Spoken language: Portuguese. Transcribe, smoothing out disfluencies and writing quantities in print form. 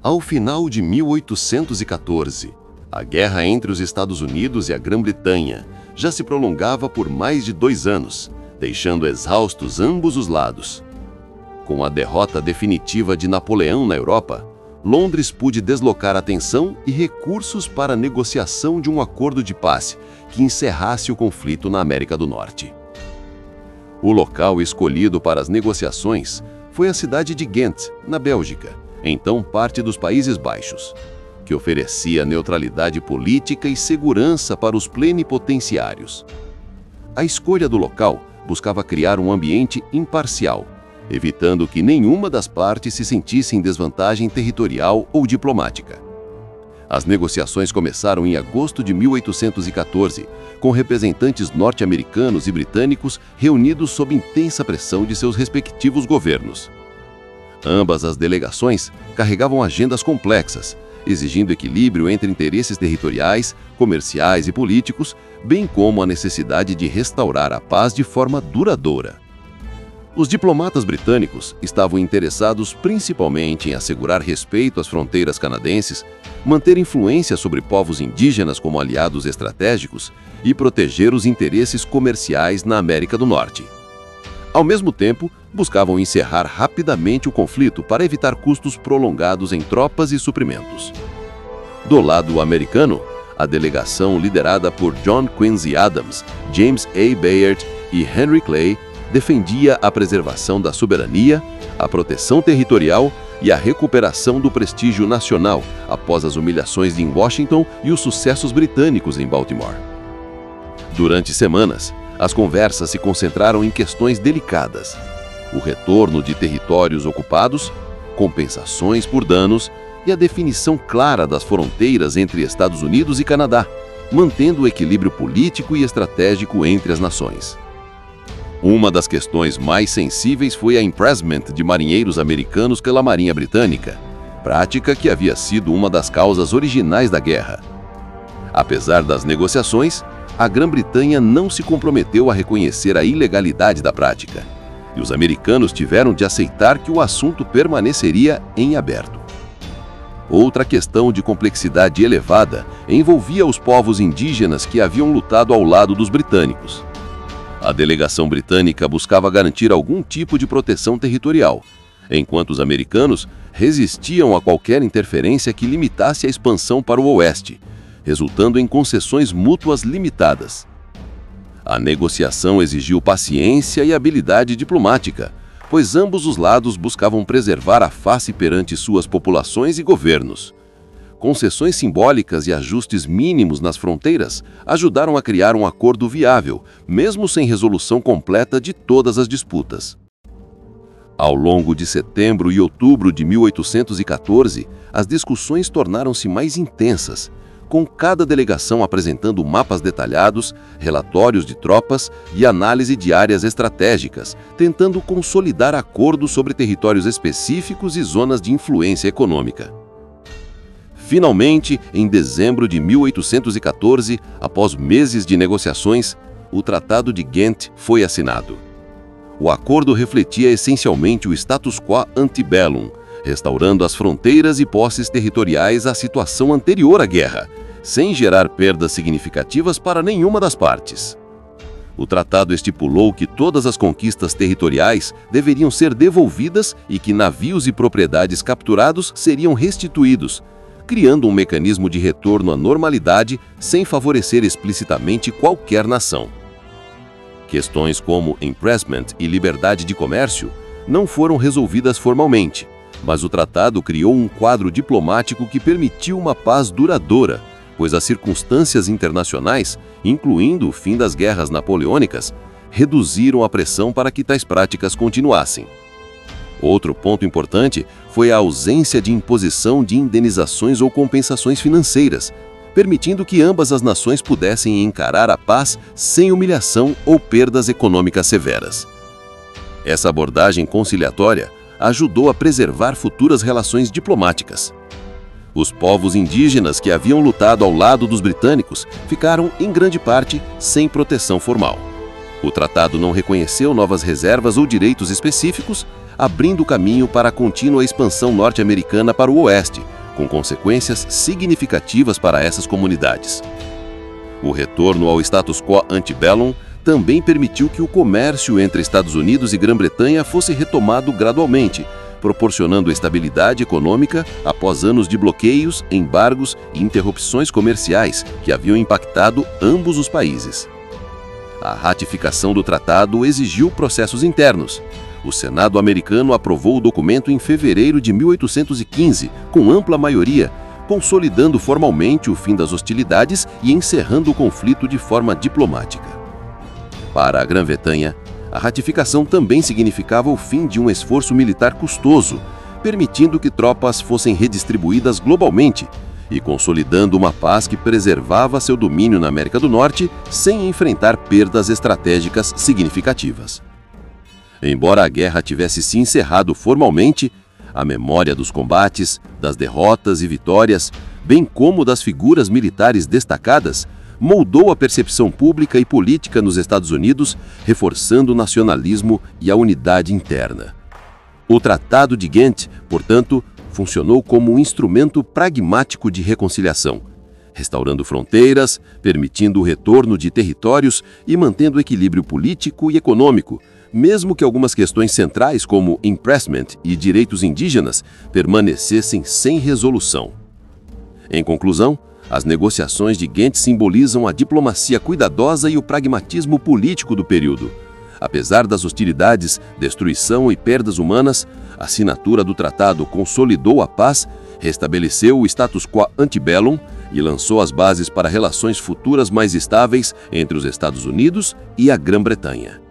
Ao final de 1814, a guerra entre os Estados Unidos e a Grã-Bretanha já se prolongava por mais de 2 anos, deixando exaustos ambos os lados. Com a derrota definitiva de Napoleão na Europa, Londres pôde deslocar atenção e recursos para a negociação de um acordo de paz que encerrasse o conflito na América do Norte. O local escolhido para as negociações foi a cidade de Ghent, na Bélgica, então parte dos Países Baixos, que oferecia neutralidade política e segurança para os plenipotenciários. A escolha do local buscava criar um ambiente imparcial, evitando que nenhuma das partes se sentisse em desvantagem territorial ou diplomática. As negociações começaram em agosto de 1814, com representantes norte-americanos e britânicos reunidos sob intensa pressão de seus respectivos governos. Ambas as delegações carregavam agendas complexas, exigindo equilíbrio entre interesses territoriais, comerciais e políticos, bem como a necessidade de restaurar a paz de forma duradoura. Os diplomatas britânicos estavam interessados principalmente em assegurar respeito às fronteiras canadenses, manter influência sobre povos indígenas como aliados estratégicos e proteger os interesses comerciais na América do Norte. Ao mesmo tempo, buscavam encerrar rapidamente o conflito para evitar custos prolongados em tropas e suprimentos. Do lado americano, a delegação liderada por John Quincy Adams, James A. Bayard e Henry Clay defendia a preservação da soberania, a proteção territorial e a recuperação do prestígio nacional após as humilhações em Washington e os sucessos britânicos em Baltimore. Durante semanas, as conversas se concentraram em questões delicadas: o retorno de territórios ocupados, compensações por danos e a definição clara das fronteiras entre Estados Unidos e Canadá, mantendo o equilíbrio político e estratégico entre as nações. Uma das questões mais sensíveis foi a impressment de marinheiros americanos pela Marinha Britânica, prática que havia sido uma das causas originais da guerra. Apesar das negociações, a Grã-Bretanha não se comprometeu a reconhecer a ilegalidade da prática, e os americanos tiveram de aceitar que o assunto permaneceria em aberto. Outra questão de complexidade elevada envolvia os povos indígenas que haviam lutado ao lado dos britânicos. A delegação britânica buscava garantir algum tipo de proteção territorial, enquanto os americanos resistiam a qualquer interferência que limitasse a expansão para o oeste, resultando em concessões mútuas limitadas. A negociação exigiu paciência e habilidade diplomática, pois ambos os lados buscavam preservar a face perante suas populações e governos. Concessões simbólicas e ajustes mínimos nas fronteiras ajudaram a criar um acordo viável, mesmo sem resolução completa de todas as disputas. Ao longo de setembro e outubro de 1814, as discussões tornaram-se mais intensas, com cada delegação apresentando mapas detalhados, relatórios de tropas e análise de áreas estratégicas, tentando consolidar acordos sobre territórios específicos e zonas de influência econômica. Finalmente, em dezembro de 1814, após meses de negociações, o Tratado de Ghent foi assinado. O acordo refletia essencialmente o status quo ante bellum, restaurando as fronteiras e posses territoriais à situação anterior à guerra, sem gerar perdas significativas para nenhuma das partes. O tratado estipulou que todas as conquistas territoriais deveriam ser devolvidas e que navios e propriedades capturados seriam restituídos, criando um mecanismo de retorno à normalidade sem favorecer explicitamente qualquer nação. Questões como impressment e liberdade de comércio não foram resolvidas formalmente, mas o tratado criou um quadro diplomático que permitiu uma paz duradoura, pois as circunstâncias internacionais, incluindo o fim das guerras napoleônicas, reduziram a pressão para que tais práticas continuassem. Outro ponto importante foi a ausência de imposição de indenizações ou compensações financeiras, permitindo que ambas as nações pudessem encarar a paz sem humilhação ou perdas econômicas severas. Essa abordagem conciliatória ajudou a preservar futuras relações diplomáticas. Os povos indígenas que haviam lutado ao lado dos britânicos ficaram, em grande parte, sem proteção formal. O tratado não reconheceu novas reservas ou direitos específicos, abrindo caminho para a contínua expansão norte-americana para o oeste, com consequências significativas para essas comunidades. O retorno ao status quo antebellum também permitiu que o comércio entre Estados Unidos e Grã-Bretanha fosse retomado gradualmente, proporcionando estabilidade econômica após anos de bloqueios, embargos e interrupções comerciais que haviam impactado ambos os países. A ratificação do tratado exigiu processos internos. O Senado americano aprovou o documento em fevereiro de 1815, com ampla maioria, consolidando formalmente o fim das hostilidades e encerrando o conflito de forma diplomática. Para a Grã-Bretanha, a ratificação também significava o fim de um esforço militar custoso, permitindo que tropas fossem redistribuídas globalmente e consolidando uma paz que preservava seu domínio na América do Norte sem enfrentar perdas estratégicas significativas. Embora a guerra tivesse se encerrado formalmente, a memória dos combates, das derrotas e vitórias, bem como das figuras militares destacadas, moldou a percepção pública e política nos Estados Unidos, reforçando o nacionalismo e a unidade interna. O Tratado de Ghent, portanto, funcionou como um instrumento pragmático de reconciliação, restaurando fronteiras, permitindo o retorno de territórios e mantendo o equilíbrio político e econômico, mesmo que algumas questões centrais como impressment e direitos indígenas permanecessem sem resolução. Em conclusão, as negociações de Ghent simbolizam a diplomacia cuidadosa e o pragmatismo político do período. Apesar das hostilidades, destruição e perdas humanas, a assinatura do tratado consolidou a paz, restabeleceu o status quo antebellum e lançou as bases para relações futuras mais estáveis entre os Estados Unidos e a Grã-Bretanha.